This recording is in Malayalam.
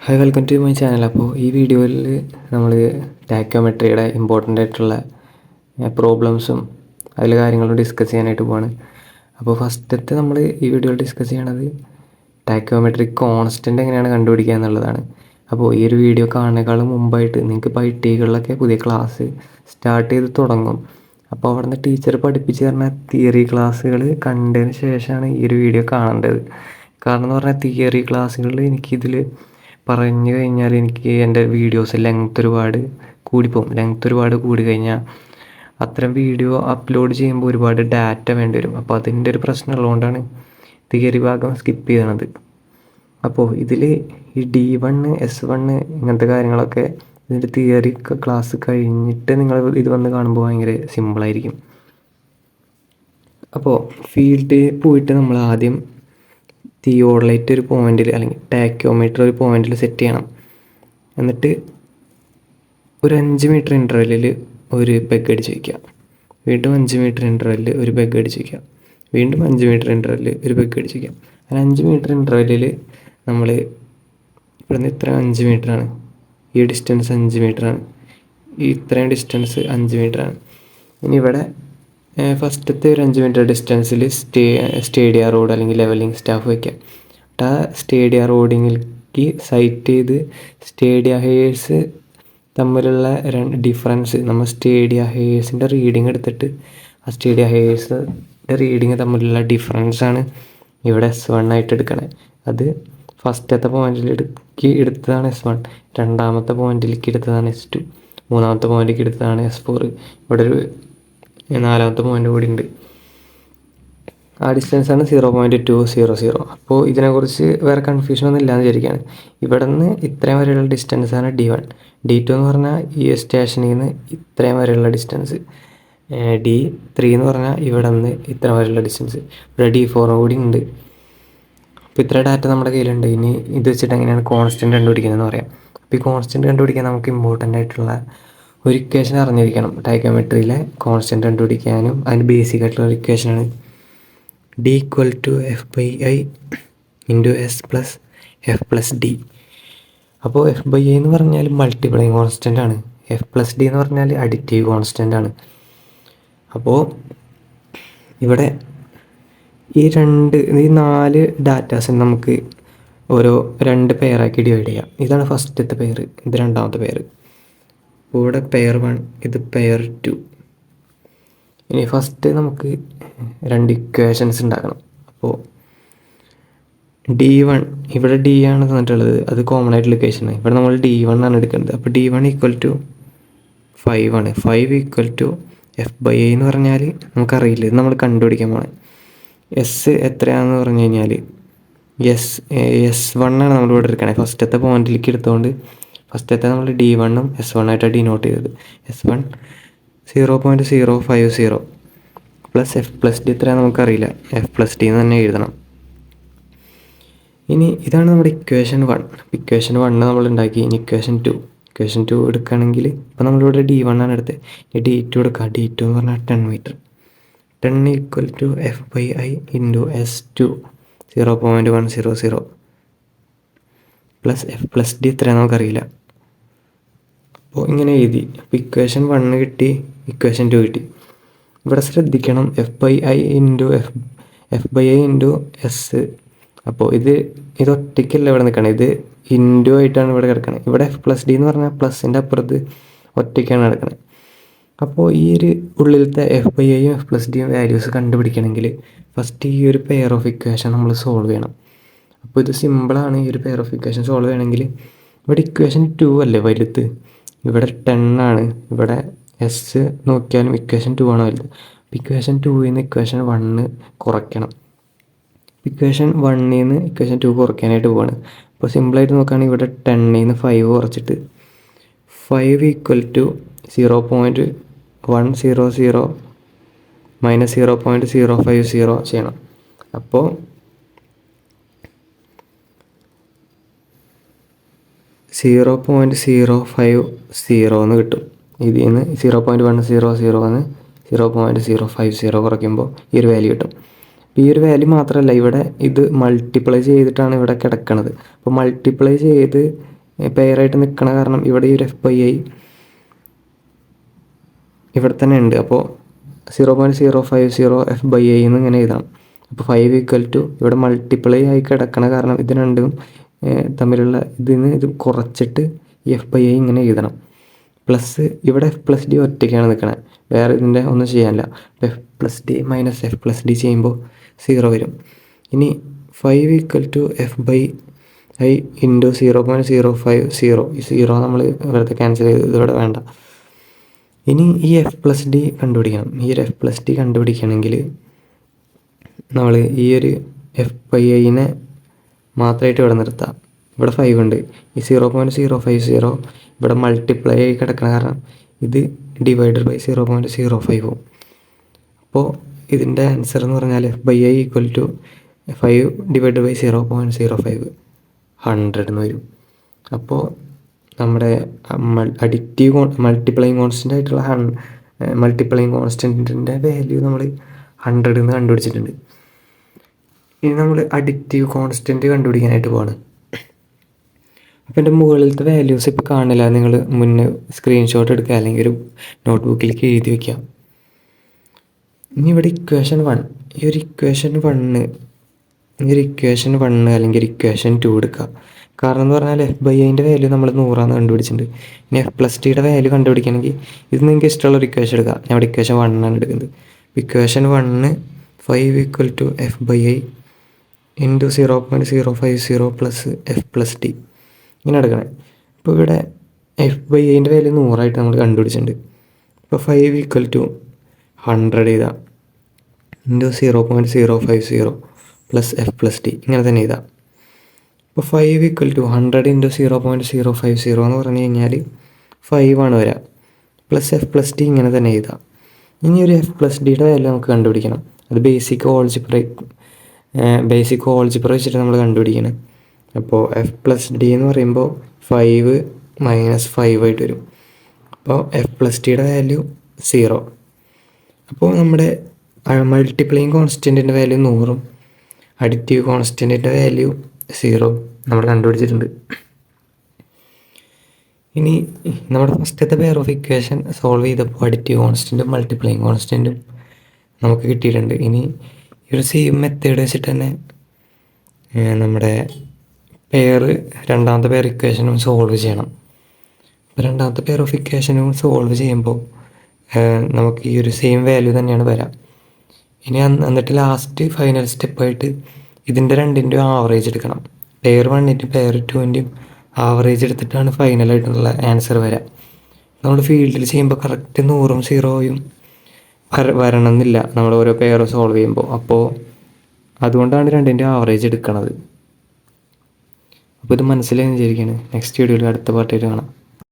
Hi, welcome to my channel. അപ്പോൾ ഈ വീഡിയോയിൽ നമ്മൾ ടാക്കോമെട്രിയുടെ ഇമ്പോർട്ടൻ്റ് ആയിട്ടുള്ള പ്രോബ്ലംസും അതിലെ കാര്യങ്ങളും ഡിസ്കസ് ചെയ്യാനായിട്ട് പോവാണ്. അപ്പോൾ ഫസ്റ്റത്തെ നമ്മൾ ഈ വീഡിയോയിൽ ഡിസ്കസ് ചെയ്യണത് ടാക്കോമെട്രി കോൺസ്റ്റൻ്റ് എങ്ങനെയാണ് കണ്ടുപിടിക്കുക എന്നുള്ളതാണ്. അപ്പോൾ ഈ ഒരു വീഡിയോ കാണുന്നതിനേക്കാളും മുമ്പായിട്ട് നിങ്ങൾക്ക് ഇപ്പോൾ ITകളിലൊക്കെ പുതിയ ക്ലാസ് സ്റ്റാർട്ട് ചെയ്ത് തുടങ്ങും. അപ്പോൾ അവിടുന്ന് ടീച്ചർ പഠിപ്പിച്ച് തരുന്ന തിയറി ക്ലാസ്സുകൾ കണ്ടതിന് ശേഷമാണ് ഈ ഒരു വീഡിയോ കാണേണ്ടത്. കാരണം എന്ന് പറഞ്ഞാൽ തിയറി ക്ലാസ്സുകളിൽ എനിക്കിതിൽ പറഞ്ഞു കഴിഞ്ഞാൽ എനിക്ക് എൻ്റെ വീഡിയോസ് ലെങ്ത് ഒരുപാട് കൂടി കഴിഞ്ഞാൽ അത്തരം വീഡിയോ അപ്ലോഡ് ചെയ്യുമ്പോൾ ഒരുപാട് ഡാറ്റ വേണ്ടി വരും. അപ്പോൾ അതിൻ്റെ ഒരു പ്രശ്നം ഉള്ളതുകൊണ്ടാണ് തിയറി ഭാഗം സ്കിപ്പ് ചെയ്യണത്. അപ്പോൾ ഇതിൽ ഈ D1 S1 ഇങ്ങനത്തെ കാര്യങ്ങളൊക്കെ ഇതിൻ്റെ തിയറി ക്ലാസ് കഴിഞ്ഞിട്ട് നിങ്ങൾ ഇത് വന്ന് കാണുമ്പോൾ ഭയങ്കര സിമ്പിളായിരിക്കും. അപ്പോൾ ഫീൽഡിൽ പോയിട്ട് നമ്മൾ ആദ്യം തിയോഡലൈറ്റ് ഒരു പോയിന്റിൽ അല്ലെങ്കിൽ ടാക്കോമീറ്റർ ഒരു പോയിന്റിൽ സെറ്റ് ചെയ്യണം. എന്നിട്ട് ഒരു 5 മീറ്റർ ഇൻ്റർവെല്ലിൽ ഒരു പെഗ് അടിച്ച് വയ്ക്കുക. വീണ്ടും 5 മീറ്റർ ഇൻ്റർവെല്ലിൽ ഒരു പെഗ് അടിച്ച് വയ്ക്കുക. വീണ്ടും 5 മീറ്റർ ഇൻ്റർവെല്ലിൽ ഒരു പെഗ് അടിച്ച് വയ്ക്കുക. അങ്ങനെ 5 മീറ്റർ ഇൻ്റർവെല്ലിൽ നമ്മൾ ഇവിടുന്ന് ഇത്ര 5 മീറ്ററാണ്, ഈ ഡിസ്റ്റൻസ് 5 മീറ്ററാണ്, ഇത്രയും ഡിസ്റ്റൻസ് 5 മീറ്ററാണ്. ഇനി ഇവിടെ ഫസ്റ്റത്തെ ഒരു 5 മീറ്റർ ഡിസ്റ്റൻസിൽ സ്റ്റേഡിയ റോഡ് അല്ലെങ്കിൽ ലെവലിംഗ് സ്റ്റാഫ് വയ്ക്കാം. എന്നിട്ട് ആ സ്റ്റേഡിയ റോഡിലേക്ക് സൈറ്റ് ചെയ്ത് സ്റ്റേഡിയ ഹെയേഴ്സ് തമ്മിലുള്ള ഡിഫറൻസ് നമ്മൾ സ്റ്റേഡിയ ഹെയേഴ്സിൻ്റെ റീഡിങ് എടുത്തിട്ട് ആ സ്റ്റേഡിയ ഹെയേഴ്സിൻ്റെ റീഡിങ് തമ്മിലുള്ള ഡിഫറൻസാണ് ഇവിടെ S1 ആയിട്ട് എടുക്കണേ. അത് ഫസ്റ്റത്തെ പോയിന്റിലേക്ക് എടുത്തതാണ് S1, രണ്ടാമത്തെ പോയിന്റിലേക്ക് എടുത്തതാണ് S2, മൂന്നാമത്തെ പോയിന്റിലേക്ക് എടുത്തതാണ് S4. ഇവിടെ ഒരു നാലാമത്തെ പോയിന്റ് കൂടി ഉണ്ട്. ആ ഡിസ്റ്റൻസാണ് 0.200. അപ്പോൾ ഇതിനെക്കുറിച്ച് വേറെ കൺഫ്യൂഷനൊന്നും ഇല്ലാന്ന് വിചാരിക്കുകയാണ്. ഇവിടെ നിന്ന് ഇത്രയും വരെയുള്ള ഡിസ്റ്റൻസാണ് D1. D2 എന്ന് പറഞ്ഞാൽ ഈ സ്റ്റേഷനിൽ നിന്ന് ഇത്രയും വരെയുള്ള ഡിസ്റ്റൻസ്. D3 എന്ന് പറഞ്ഞാൽ ഇവിടെ നിന്ന് ഇത്ര വരെയുള്ള ഡിസ്റ്റൻസ്. ഇവിടെ D4 കൂടി ഉണ്ട്. അപ്പോൾ ഇത്ര ഡാറ്റ നമ്മുടെ കയ്യിലുണ്ട്. ഇനി ഇത് വെച്ചിട്ട് എങ്ങനെയാണ് കോൺസ്റ്റൻറ്റ് കണ്ടുപിടിക്കുന്നതെന്ന് പറയാം. അപ്പോൾ ഈ കോൺസ്റ്റൻറ്റ് കണ്ടുപിടിക്കാൻ നമുക്ക് ഇമ്പോർട്ടൻ്റ് ആയിട്ടുള്ള ഒരു ഇക്വേഷൻ അറിഞ്ഞിരിക്കണം. ടാക്കോമെട്രിയിലെ കോൺസ്റ്റൻറ്റ് കണ്ടുപിടിക്കാനും അതിന് ബേസിക് ആയിട്ടുള്ള ഒരു ഇക്വേഷനാണ് D = F/I × S + F+D. അപ്പോൾ F/I എന്ന് പറഞ്ഞാൽ മൾട്ടിപ്ലൈയിങ് കോൺസ്റ്റൻ്റ് ആണ്. F+D എന്ന് പറഞ്ഞാൽ അഡിറ്റീവ് കോൺസ്റ്റൻ്റ് ആണ്. അപ്പോൾ ഇവിടെ ഈ 4 ഡാറ്റാസിന് നമുക്ക് ഓരോ 2 പെയറാക്കി ഡിവൈഡ് ചെയ്യാം. ഇതാണ് ഫസ്റ്റത്തെ പെയർ, ഇത് രണ്ടാമത്തെ പെയർ. അപ്പോൾ ഇവിടെ പെയർ 1, ഇത് പെയർ 2. ഇനി ഫസ്റ്റ് നമുക്ക് 2 ഇക്വേഷൻസ് ഉണ്ടാക്കണം. അപ്പോൾ D1 ഇവിടെ D ആണ് തന്നിട്ടുള്ളത്, അത് കോമൺ ആയിട്ടുള്ള ഇക്വേഷനാണ്. ഇവിടെ നമ്മൾ D1 ആണ് എടുക്കേണ്ടത്. അപ്പോൾ D1 = 5 ആണ്. 5 = F/I എന്ന് പറഞ്ഞാൽ നമുക്കറിയില്ല, ഇത് നമ്മൾ കണ്ടുപിടിക്കാൻ പോകണം. S എത്രയാണെന്ന് പറഞ്ഞു കഴിഞ്ഞാൽ S1 ആണ് നമ്മളിവിടെ എടുക്കണേ. ഫസ്റ്റത്തെ പോയിന്റിലേക്ക് എടുത്തുകൊണ്ട് ഫസ്റ്റത്തെ നമ്മൾ D1 ഉം S1 ആയിട്ടാണ് ഡിനോട്ട് ചെയ്തത്. S1 0.050 പ്ലസ് F+D എത്രയാണെന്ന് നമുക്കറിയില്ല, F+D എന്ന് തന്നെ എഴുതണം. ഇനി ഇതാണ് നമ്മുടെ ഇക്വേഷൻ 1. ഇക്വേഷൻ 1 നമ്മൾ ഉണ്ടാക്കി. ഇനി ഇക്വേഷൻ 2 എടുക്കുകയാണെങ്കിൽ ഇപ്പോൾ നമ്മളിവിടെ D1 ആണ് എടുത്തത്. ഇനി D2 എടുക്കുക. D2 എന്ന് പറഞ്ഞാൽ 10 metre. 10 = F/I × S2 0.100 plus F+D എത്രയാണെന്ന് നമുക്കറിയില്ല. അപ്പോൾ ഇങ്ങനെ എഴുതി. അപ്പോൾ ഇക്വേഷൻ 1 കിട്ടി, ഇക്വേഷൻ 2 കിട്ടി. ഇവിടെ ശ്രദ്ധിക്കണം, F/I × S. അപ്പോൾ ഇത് ഒറ്റയ്ക്കല്ല ഇവിടെ നിൽക്കണം, ഇത് ഇൻറ്റു ആയിട്ടാണ് ഇവിടെ കിടക്കണത്. ഇവിടെ F+D എന്ന് പറഞ്ഞാൽ പ്ലസിൻ്റെ അപ്പുറത്ത് ഒറ്റയ്ക്കാണ് കിടക്കണത്. അപ്പോൾ ഈ ഒരു ഉള്ളിലത്തെ F/I യും F+D യും വാല്യൂസ് കണ്ടുപിടിക്കണമെങ്കിൽ ഫസ്റ്റ് ഈ ഒരു പെയർ ഓഫ് ഇക്വേഷൻ നമ്മൾ സോൾവ് ചെയ്യണം. അപ്പോൾ ഇത് സിമ്പിളാണ്. ഈ ഒരു പെയർ ഓഫ് ഇക്വേഷൻ സോൾവ് ചെയ്യണമെങ്കിൽ ഇവിടെ ഇക്വേഷൻ 2 അല്ലേ വലുത്, ഇവിടെ 10 ആണ്. ഇവിടെ S നോക്കിയാലും ഇക്വേഷൻ 2 ആണ് വലുത്. ഇക്വേഷൻ 2ൽ നിന്ന് ഇക്വേഷൻ 1 കുറയ്ക്കണം. ഇക്വേഷൻ 1ൽ നിന്ന് ഇക്വേഷൻ 2 കുറയ്ക്കാനായിട്ട് പോവാണ്. അപ്പോൾ സിമ്പിളായിട്ട് നോക്കുകയാണെങ്കിൽ ഇവിടെ 10ൽ നിന്ന് 5 കുറച്ചിട്ട് 5 = 0.100 മൈനസ് 0.050 ചെയ്യണം. അപ്പോൾ 0.050 എന്ന് കിട്ടും. ഇതിൽ നിന്ന് 0.100 0.050 കുറയ്ക്കുമ്പോൾ ഈ ഒരു വാല്യൂ കിട്ടും. ഈ ഒരു വാല്യൂ മാത്രമല്ല, ഇവിടെ ഇത് മൾട്ടിപ്ലൈ ചെയ്തിട്ടാണ് ഇവിടെ കിടക്കുന്നത്. അപ്പോൾ മൾട്ടിപ്ലൈ ചെയ്ത് പെയറായിട്ട് നിൽക്കണ കാരണം ഇവിടെ ഈ ഒരു F/i ഇവിടെ തന്നെ ഉണ്ട്. അപ്പോൾ 0.050 F/i എന്ന് ഇങ്ങനെ എഴുതാം. അപ്പോൾ 5 = ഇവിടെ മൾട്ടിപ്ലൈ ആയി കിടക്കണ കാരണം ഇത് രണ്ടും തമ്മിലുള്ള ഇത് കുറച്ചിട്ട് ഈ F/i ഇങ്ങനെ എഴുതണം. പ്ലസ് ഇവിടെ F+d ഒറ്റയ്ക്കാണ് നിൽക്കണത്, വേറെ ഇതിൻ്റെ ഒന്നും ചെയ്യാനില്ല. F+d - F+d ചെയ്യുമ്പോൾ 0 വരും. ഇനി 5 = F/i × 0.050. ഈ 0 നമ്മൾ വെറുതെ ക്യാൻസൽ ചെയ്ത് ഇതിവിടെ വേണ്ട. ഇനി ഈ F+d കണ്ടുപിടിക്കണം. ഈ ഒരു F+d കണ്ടുപിടിക്കണമെങ്കിൽ നമ്മൾ ഈ ഒരു F/iനെ മാത്രമായിട്ട് ഇവിടെ നിർത്താം. ഇവിടെ 5 ഉണ്ട്. ഈ 0.050 ഇവിടെ മൾട്ടിപ്ലൈ ആയി കിടക്കണ കാരണം ഇത് ഡിവൈഡഡ് ബൈ 0.05. അപ്പോൾ ഇതിൻ്റെ ആൻസർ എന്ന് പറഞ്ഞാൽ F/i = 5 ഡിവൈഡഡ് ബൈ 0.05 100 എന്ന് വരും. അപ്പോൾ നമ്മുടെ മൾട്ടിപ്ലൈയിങ് കോൺസ്റ്റൻ്റ് ആയിട്ടുള്ള മൾട്ടിപ്ലൈയിങ് കോൺസ്റ്റൻറ്റിൻ്റെ വാല്യൂ നമ്മൾ 100 എന്ന് കണ്ടുപിടിച്ചിട്ടുണ്ട്. ഇനി നമ്മൾ അഡിക്റ്റീവ് കോൺസ്റ്റൻറ്റ് കണ്ടുപിടിക്കാനായിട്ട് പോവാണ്. അപ്പോൾ എൻ്റെ മുകളിലത്തെ വാല്യൂസ് ഇപ്പോൾ കാണില്ല, നിങ്ങൾ മുന്നേ സ്ക്രീൻഷോട്ട് എടുക്കുക അല്ലെങ്കിൽ ഒരു നോട്ട്ബുക്കിലേക്ക് എഴുതി വയ്ക്കുക. ഇനി ഇവിടെ ഇക്വേഷൻ 1, ഈ ഒരു ഇക്വേഷൻ 1 അല്ലെങ്കിൽ ഇക്വേഷൻ 2 എടുക്കുക. കാരണം എന്ന് പറഞ്ഞാൽ F/iൻ്റെ വാല്യൂ നമ്മൾ 100 കണ്ടുപിടിച്ചിട്ടുണ്ട്. ഇനി F+dയുടെ വാല്യൂ കണ്ടുപിടിക്കണമെങ്കിൽ ഇത് നിങ്ങൾക്ക് ഇഷ്ടമുള്ളൊരു ഇക്വേഷൻ എടുക്കുക. ഞാൻ ഇവിടെ ഇക്വേഷൻ 1 ആണ് എടുക്കുന്നത്. ഇക്വേഷൻ 1 5 = F/i × 0.050 + F+d ഇങ്ങനെ എടുക്കണേ. ഇപ്പോൾ ഇവിടെ F/iൻ്റെ വാല്യൂ 100 നമ്മൾ കണ്ടുപിടിച്ചിട്ടുണ്ട്. ഇപ്പോൾ 5 = 100 എഴുതാം × 0.050 + F+d ഇങ്ങനെ തന്നെ എഴുതാം. ഇപ്പോൾ 5 = 100 × 0.050 എന്ന് പറഞ്ഞു കഴിഞ്ഞാൽ 5 ആണ് വരിക. പ്ലസ് F+d ഇങ്ങനെ തന്നെ എഴുതാം. ഇനി ഒരു F+dയുടെ വാല്യൂ നമുക്ക് കണ്ടുപിടിക്കണം. അത് ബേസിക് ഓൾജിബ്ര വെച്ചിട്ട് നമ്മൾ കണ്ടുപിടിക്കണം. അപ്പോൾ F+d എന്ന് പറയുമ്പോൾ 5 - 5 ആയിട്ട് വരും. അപ്പോൾ F+dയുടെ വാല്യൂ 0. അപ്പോൾ നമ്മുടെ മൾട്ടിപ്ലൈയിങ് കോൺസ്റ്റൻറ്റിൻ്റെ വാല്യൂ 100ഉം അഡിറ്റീവ് കോൺസ്റ്റൻറ്റിൻ്റെ വാല്യൂ 0 നമ്മൾ കണ്ടുപിടിച്ചിട്ടുണ്ട്. ഇനി നമ്മുടെ ഫസ്റ്റത്തെ പെയർ ഓഫ് ഇക്വേഷൻ സോൾവ് ചെയ്തപ്പോൾ അഡിറ്റീവ് കോൺസ്റ്റൻറ്റും മൾട്ടിപ്ലൈയിങ് കോൺസ്റ്റൻറ്റും നമുക്ക് കിട്ടിയിട്ടുണ്ട്. ഇനി ഈ ഒരു സെയിം മെത്തേഡ് വെച്ചിട്ട് തന്നെ നമ്മുടെ രണ്ടാമത്തെ പെയർ ഇക്വേഷനും സോൾവ് ചെയ്യണം. അപ്പോൾ രണ്ടാമത്തെ പെയർ ഓഫ് ഇക്വേഷനും സോൾവ് ചെയ്യുമ്പോൾ നമുക്ക് ഈ ഒരു സെയിം വാല്യൂ തന്നെയാണ് വരാം. ഇനി എന്നിട്ട് ലാസ്റ്റ് ഫൈനൽ സ്റ്റെപ്പായിട്ട് ഇതിൻ്റെ രണ്ടിൻ്റെയും ആവറേജ് എടുക്കണം. പെയർ 1ൻ്റെയും പെയർ 2ൻ്റെയും ആവറേജ് എടുത്തിട്ടാണ് ഫൈനലായിട്ടുള്ള ആൻസർ വരാം. നമ്മൾ ഫീൽഡിൽ ചെയ്യുമ്പോൾ കറക്റ്റ് 100ഉം 0യും വരണം എന്നില്ല നമ്മൾ ഓരോ പെയർ സോൾവ് ചെയ്യുമ്പോൾ. അപ്പോൾ അതുകൊണ്ടാണ് രണ്ടിൻ്റെ ആവറേജ് എടുക്കണത്. അപ്പോൾ ഇത് മനസ്സിലായി വിചാരിക്കുകയാണ്. നെക്സ്റ്റ് വീഡിയോയിൽ അടുത്ത പാർട്ടായിട്ട് കാണാം.